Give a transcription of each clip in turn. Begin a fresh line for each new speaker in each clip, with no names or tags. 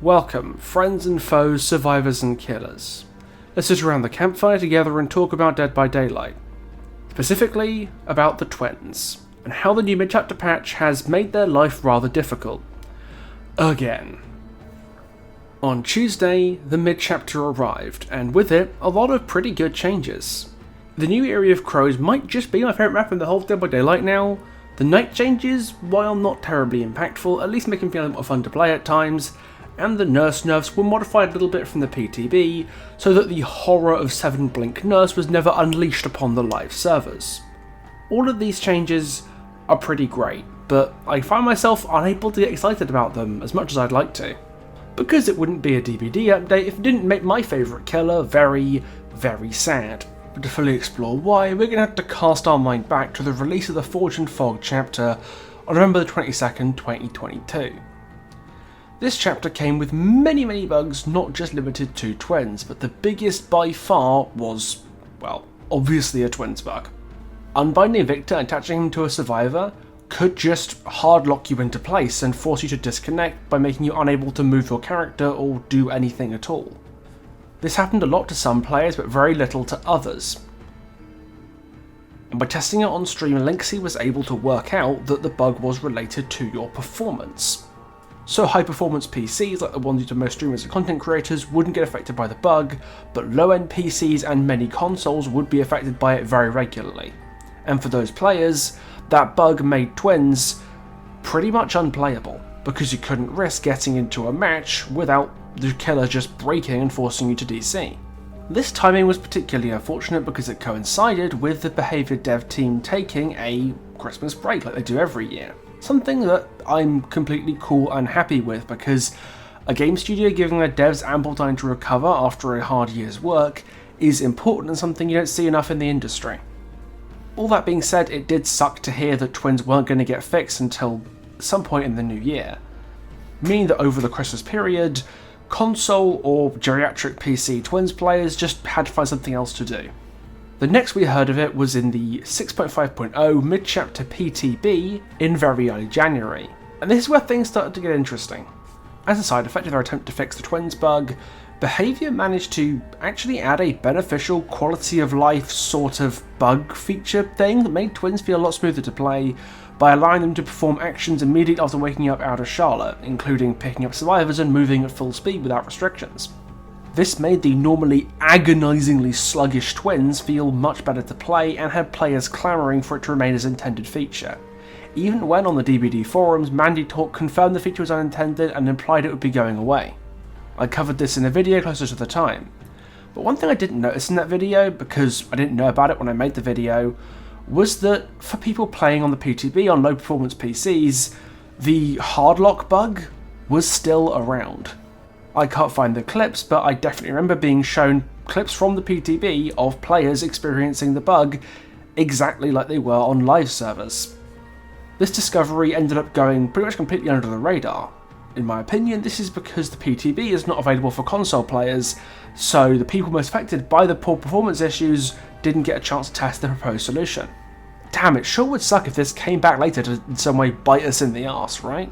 Welcome, friends and foes, survivors and killers. Let's sit around the campfire together and talk about Dead by Daylight. Specifically, about the twins, and how the new mid-chapter patch has made their life rather difficult. Again. On Tuesday, the mid-chapter arrived, and with it, a lot of pretty good changes. The new area of crows might just be my favourite map in the whole Dead by Daylight now. The night changes, while not terribly impactful, at least make them feel a little more fun to play at times, and the nurse nerfs were modified a little bit from the PTB, so that the horror of 7 blink nurse was never unleashed upon the live servers. All of these changes are pretty great, but I find myself unable to get excited about them as much as I'd like to. Because it wouldn't be a DBD update if it didn't make my favourite killer very, very sad. But to fully explore why, we're going to have to cast our mind back to the release of the Forge and Fog chapter on November the 22nd, 2022. This chapter came with many bugs, not just limited to twins, but the biggest by far was, well, obviously a twins bug. Unbinding Victor and attaching him to a survivor could just hard lock you into place and force you to disconnect by making you unable to move your character or do anything at all. This happened a lot to some players, but very little to others. And by testing it on stream, Lynxie was able to work out that the bug was related to your performance. So high-performance PCs, like the ones used by most streamers and content creators, wouldn't get affected by the bug, but low-end PCs and many consoles would be affected by it very regularly. And for those players, that bug made twins pretty much unplayable, because you couldn't risk getting into a match without the killer just breaking and forcing you to DC. This timing was particularly unfortunate because it coincided with the Behaviour dev team taking a Christmas break like they do every year. Something that I'm completely cool and happy with, because a game studio giving their devs ample time to recover after a hard year's work is important and something you don't see enough in the industry. All that being said, it did suck to hear that twins weren't going to get fixed until some point in the new year, meaning that over the Christmas period, console or geriatric PC twins players just had to find something else to do. The next we heard of it was in the 6.5.0 mid-chapter PTB in very early January, and this is where things started to get interesting. As a side effect of their attempt to fix the twins bug, Behaviour managed to actually add a beneficial quality of life sort of bug feature thing that made twins feel a lot smoother to play by allowing them to perform actions immediately after waking up out of Charlotte, including picking up survivors and moving at full speed without restrictions. This made the normally agonisingly sluggish twins feel much better to play and had players clamouring for it to remain as intended feature. Even when on the DBD forums, Mandy Talk confirmed the feature was unintended and implied it would be going away. I covered this in a video closer to the time. But one thing I didn't notice in that video, because I didn't know about it when I made the video, was that for people playing on the PTB on low performance PCs, the hardlock bug was still around. I can't find the clips, but I definitely remember being shown clips from the PTB of players experiencing the bug exactly like they were on live servers. This discovery ended up going pretty much completely under the radar. In my opinion, this is because the PTB is not available for console players, so the people most affected by the poor performance issues didn't get a chance to test the proposed solution. Damn, it sure would suck if this came back later to in some way bite us in the arse, right?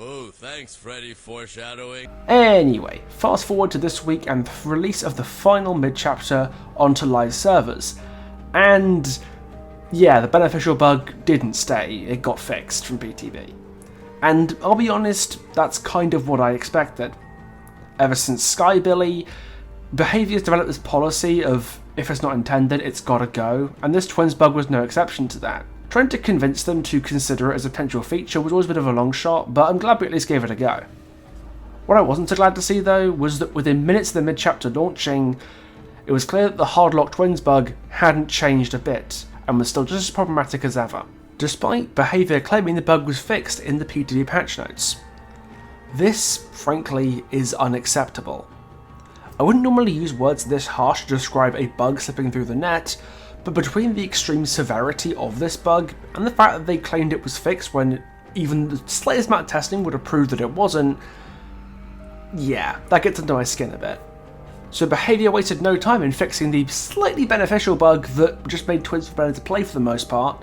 Oh, thanks, Freddy, foreshadowing.
Anyway, fast forward to this week and the release of the final mid-chapter onto live servers. And yeah, the beneficial bug didn't stay, it got fixed from PTB. And I'll be honest, that's kind of what I expected. Ever since Skybilly, Behaviour's developed this policy of if it's not intended, it's gotta go, and this twins bug was no exception to that. Trying to convince them to consider it as a potential feature was always a bit of a long shot, but I'm glad we at least gave it a go. What I wasn't so glad to see though was that within minutes of the mid-chapter launching, it was clear that the hardlock twins bug hadn't changed a bit, and was still just as problematic as ever, despite Behaviour claiming the bug was fixed in the PTB patch notes. This, frankly, is unacceptable. I wouldn't normally use words this harsh to describe a bug slipping through the net, but between the extreme severity of this bug and the fact that they claimed it was fixed when even the slightest amount of testing would have proved that it wasn't, yeah, that gets under my skin a bit. So Behaviour wasted no time in fixing the slightly beneficial bug that just made twins better to play for the most part,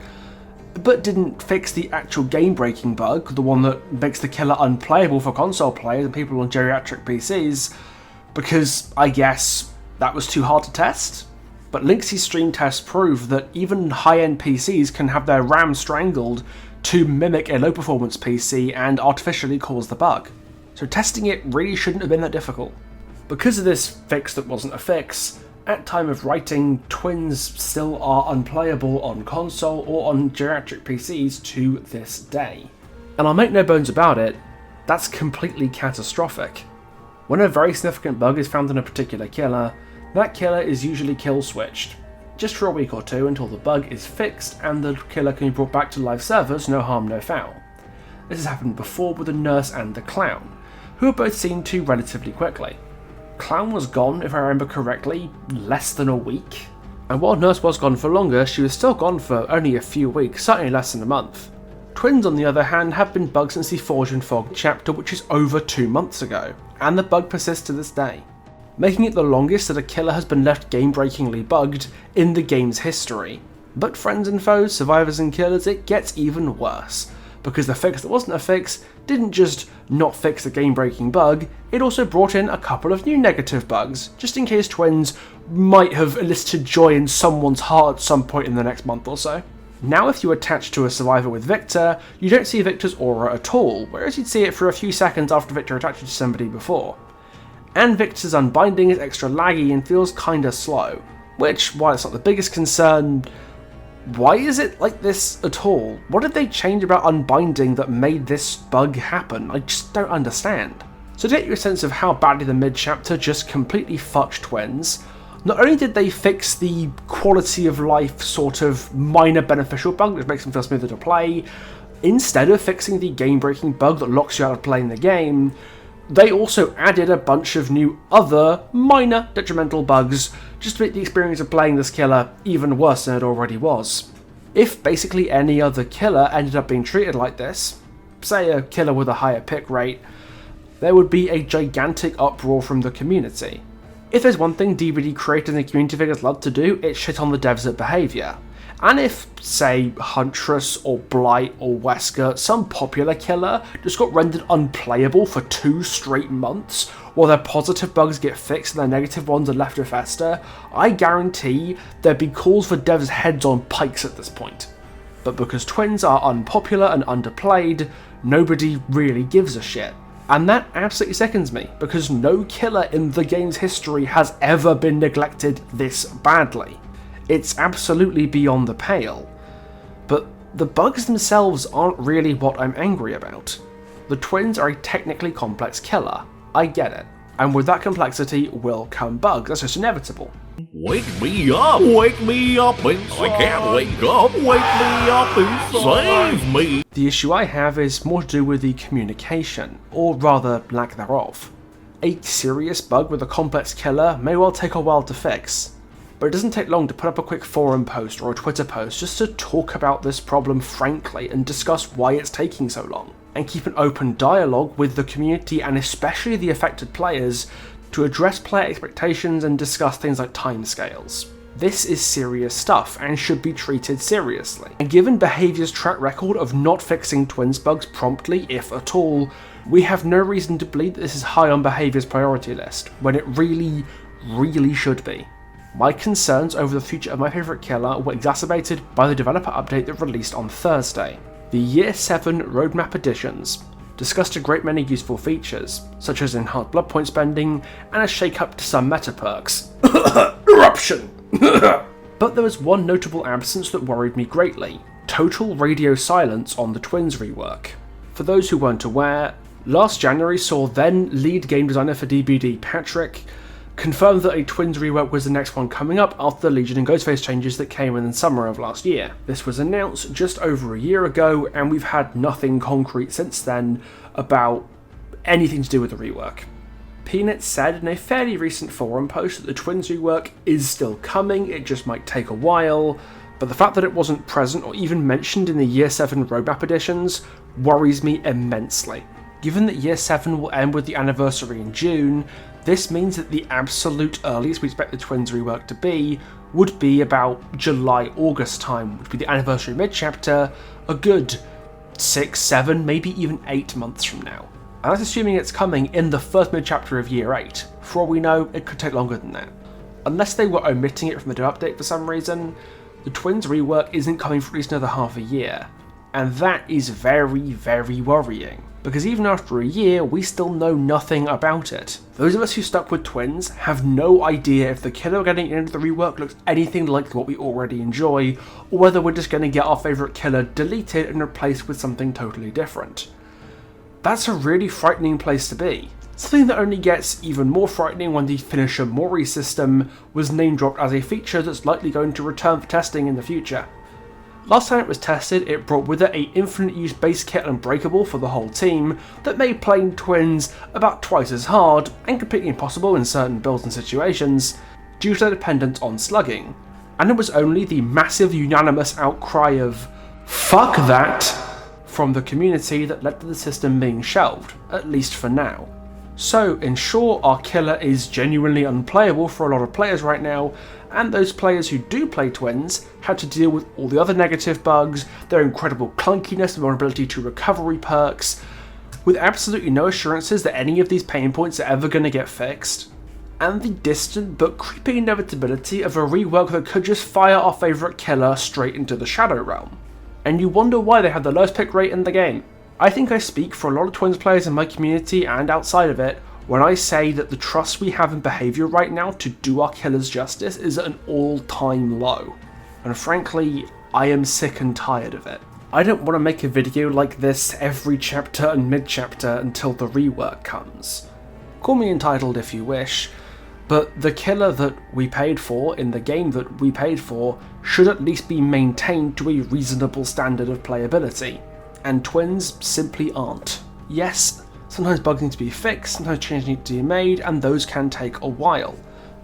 but didn't fix the actual game-breaking bug, the one that makes the killer unplayable for console players and people on geriatric PCs, because I guess that was too hard to test. But Lynx's stream tests prove that even high-end PCs can have their RAM strangled to mimic a low-performance PC and artificially cause the bug. So testing it really shouldn't have been that difficult. Because of this fix that wasn't a fix, at time of writing, Twins still are unplayable on console or on geriatric PCs to this day. And I'll make no bones about it, that's completely catastrophic. When a very significant bug is found in a particular killer, that killer is usually kill switched, just for a week or two until the bug is fixed and the killer can be brought back to live servers, no harm, no foul. This has happened before with the Nurse and the Clown, who were both seen to relatively quickly. Clown was gone, if I remember correctly, less than a week, and while Nurse was gone for longer, she was still gone for only a few weeks, certainly less than a month. Twins, on the other hand, have been bugged since the Forge and Fog chapter, which is over 2 months ago, and the bug persists to this day, making it the longest that a killer has been left game-breakingly bugged in the game's history. But friends and foes, survivors and killers, it gets even worse, because the fix that wasn't a fix didn't just not fix the game-breaking bug, it also brought in a couple of new negative bugs, just in case Twins might have elicited joy in someone's heart at some point in the next month or so. Now if you attach to a survivor with Victor, you don't see Victor's aura at all, whereas you'd see it for a few seconds after Victor attached to somebody before. And Victor's unbinding is extra laggy and feels kinda slow, which, while it's not the biggest concern, why is it like this at all? What did they change about unbinding that made this bug happen? I just don't understand. So to get you a sense of how badly the mid-chapter just completely fucked Twins, not only did they fix the quality of life sort of minor beneficial bug which makes them feel smoother to play, instead of fixing the game-breaking bug that locks you out of playing the game, they also added a bunch of new other minor detrimental bugs just to make the experience of playing this killer even worse than it already was. If basically any other killer ended up being treated like this, say a killer with a higher pick rate, there would be a gigantic uproar from the community. If there's one thing DVD creators and community figures love to do, it's shit on the devs' behaviour. And if, say, Huntress or Blight or Wesker, some popular killer, just got rendered unplayable for 2 straight months, while their positive bugs get fixed and their negative ones are left to fester, I guarantee there'd be calls for devs' heads on pikes at this point. But because Twins are unpopular and underplayed, nobody really gives a shit. And that absolutely sickens me, because no killer in the game's history has ever been neglected this badly. It's absolutely beyond the pale. But the bugs themselves aren't really what I'm angry about. The Twins are a technically complex killer, I get it. And with that complexity will come bugs, that's just inevitable.
Wake me up inside. I can't wake up, wake me up inside. Save me.
The issue I have is more to do with the communication, or rather lack thereof. A serious bug with a complex killer may well take a while to fix, but it doesn't take long to put up a quick forum post or a Twitter post just to talk about this problem frankly and discuss why it's taking so long, and keep an open dialogue with the community and especially the affected players to address player expectations and discuss things like timescales. This is serious stuff and should be treated seriously. And given behaviour's track record of not fixing Twins bugs promptly, if at all, we have no reason to believe that this is high on behaviour's priority list, when it really, really should be. My concerns over the future of my favourite killer were exacerbated by the developer update that released on Thursday. The Year 7 roadmap additions discussed a great many useful features, such as enhanced blood point spending and a shake-up to some meta perks. Eruption! But there was one notable absence that worried me greatly: total radio silence on the Twins rework. For those who weren't aware, last January saw then lead game designer for DBD, Patrick, confirmed that a Twins rework was the next one coming up after the Legion and Ghostface changes that came in the summer of last year. This was announced just over a year ago, and we've had nothing concrete since then about anything to do with the rework. Peanut said in a fairly recent forum post that the Twins rework is still coming, it just might take a while, but the fact that it wasn't present or even mentioned in the Year 7 roadmap additions worries me immensely. Given that Year 7 will end with the anniversary in June, this means that the absolute earliest we expect the twins rework to be would be about July-August time, which would be the anniversary mid-chapter, a good 6, 7, maybe even 8 months from now. And that's assuming it's coming in the first mid-chapter of Year 8. For all we know, it could take longer than that. Unless they were omitting it from the new update for some reason, the twins rework isn't coming for at least another half a year. And that is very, very worrying, because even after a year, we still know nothing about it. Those of us who stuck with twins have no idea if the killer getting into the rework looks anything like what we already enjoy, or whether we're just going to get our favourite killer deleted and replaced with something totally different. That's a really frightening place to be. Something that only gets even more frightening when the Finisher Mori system was name-dropped as a feature that's likely going to return for testing in the future. Last time it was tested, it brought with it an infinite use base kit Unbreakable for the whole team that made playing twins about twice as hard, and completely impossible in certain builds and situations, due to their dependence on slugging. And it was only the massive unanimous outcry of "fuck that" from the community that led to the system being shelved, at least for now. So, in short, our killer is genuinely unplayable for a lot of players right now, and those players who do play twins had to deal with all the other negative bugs, their incredible clunkiness and vulnerability to recovery perks, with absolutely no assurances that any of these pain points are ever going to get fixed, and the distant but creeping inevitability of a rework that could just fire our favourite killer straight into the Shadow Realm. And you wonder why they have the lowest pick rate in the game. I think I speak for a lot of twins players in my community and outside of it when I say that the trust we have in behaviour right now to do our killers justice is at an all-time low. And frankly, I am sick and tired of it. I don't want to make a video like this every chapter and mid-chapter until the rework comes. Call me entitled if you wish, but the killer that we paid for in the game that we paid for should at least be maintained to a reasonable standard of playability. And twins simply aren't. Yes, sometimes bugs need to be fixed, sometimes changes need to be made, and those can take a while.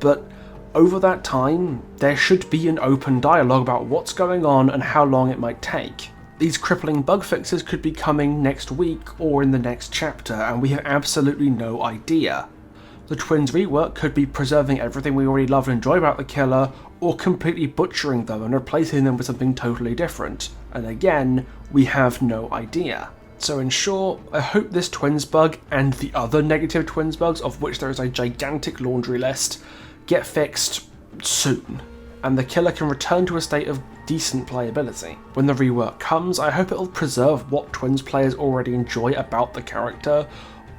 But over that time, there should be an open dialogue about what's going on and how long it might take. These crippling bug fixes could be coming next week or in the next chapter, and we have absolutely no idea. The twins rework could be preserving everything we already love and enjoy about the killer, or completely butchering them and replacing them with something totally different. And again, we have no idea. So in short, I hope this twins bug and the other negative twins bugs, of which there is a gigantic laundry list, get fixed soon, and the killer can return to a state of decent playability. When the rework comes, I hope it'll preserve what twins players already enjoy about the character,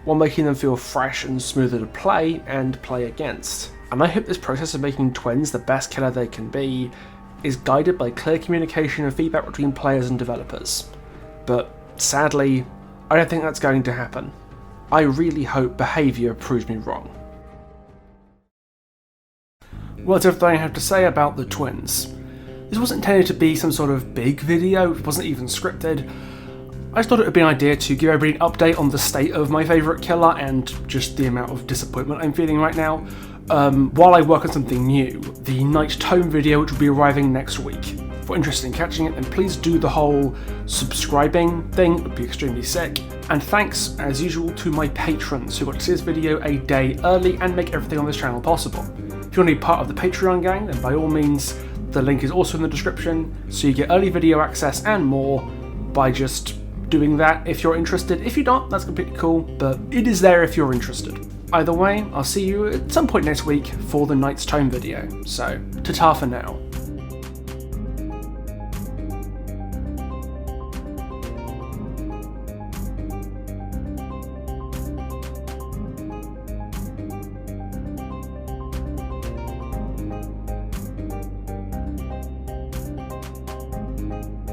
while making them feel fresh and smoother to play and play against. And I hope this process of making twins the best killer they can be is guided by clear communication and feedback between players and developers. But sadly, I don't think that's going to happen. I really hope behaviour proves me wrong. Well, that's everything I have to say about the twins. This wasn't intended to be some sort of big video, it wasn't even scripted. I just thought it would be an idea to give everybody an update on the state of my favourite killer and just the amount of disappointment I'm feeling right now, while I work on something new, the Night Tome video, which will be arriving next week. If you're interested in catching it, then please do the whole subscribing thing, it would be extremely sick. And thanks, as usual, to my patrons who got to see this video a day early and make everything on this channel possible. If you want to be part of the Patreon gang, then by all means, the link is also in the description, so you get early video access and more by just doing that if you're interested. If you're not, that's completely cool, but it is there if you're interested. Either way, I'll see you at some point next week for the Night's Tome video, so ta-ta for now.